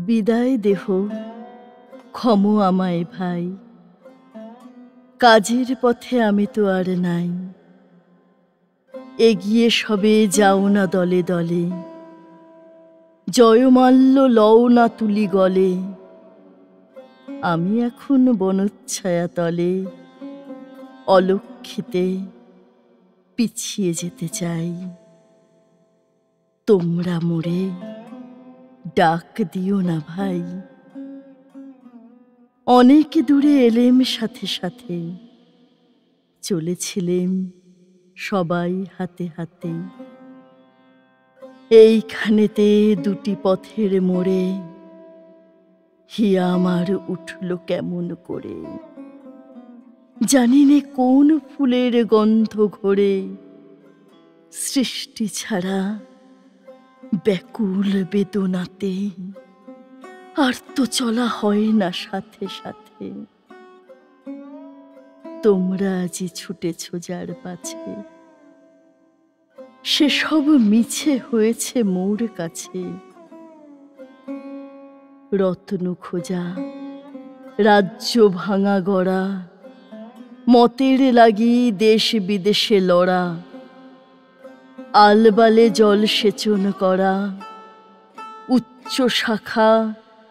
বিদায় দেহ, ক্ষম আমায় ভাই, কাজের পথে আমি তো আর নাই। এগিয়ে সবে যাও না দলে দলে, জয়মাল্য লও না তুলি গলে। আমি এখন বনচ্ছায়া তলে অলক্ষিতে পিছিয়ে যেতে চাই। তোমরা মোরে ডাক দিও না ভাই। অনেক দূরে এলেম সাথে সাথে, চলেছিলেম সবাই হাতে হাতে। এইখানেতে দুটি পথের মোড়ে হিয়া আমার উঠল কেমন করে। জানিনে কোন ফুলের গন্ধ ঘোরে, সৃষ্টি ছাড়া ব্যাকুল বেদনাতে। আর তো চলা হয় না সাথে সাথে। তোমরা আজি ছুটেছ যার পাছে, সেসব মিছে হয়েছে মোর কাছে। রত্ন খোঁজা, রাজ্য ভাঙা গড়া, মতের লাগি দেশ বিদেশে লড়া, আলবালে জল সেচন করা, উচ্চ শাখা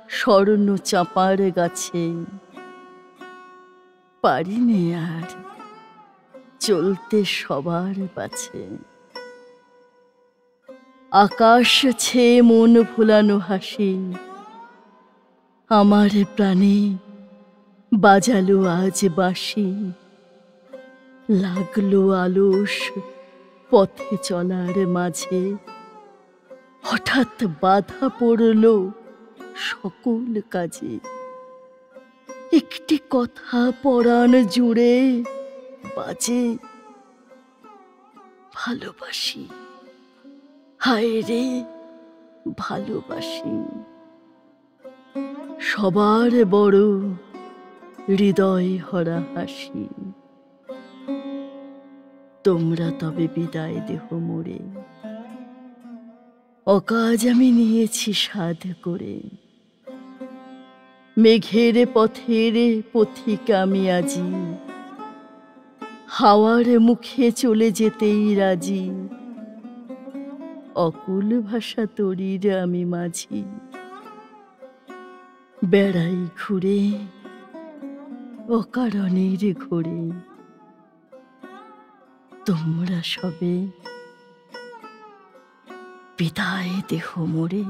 স্বর্ণ চাঁপার গাছে। পারিনে আর চলতে সবার পাছে। আকাশ ছেয়ে মন ভোলানো হাসি, আমার প্রাণে বাজালো আজ বাঁশি। লাগলো আলস পথে চলার মাঝে, হঠাৎ বাধা পড়ল সকল কাজে। একটি কথা পরাণ জুড়ে বাজে, ভালোবাসি, হায় রে ভালোবাসি। সবার বড় হৃদয় হরা হাসি। তোমরা তবে বিদায় দেহ মোরে, অকাজ আমি নিয়েছি সাধ করে। মেঘের পথের পথিক আমি আজি, হাওয়ার মুখে চলে যেতেই রাজি। অকুল ভাষা তরীর আমি মাঝি, বেড়াই ঘুরে অকারণের ঘোরে। তোমরা সবে বিদায় দেহ মোরে।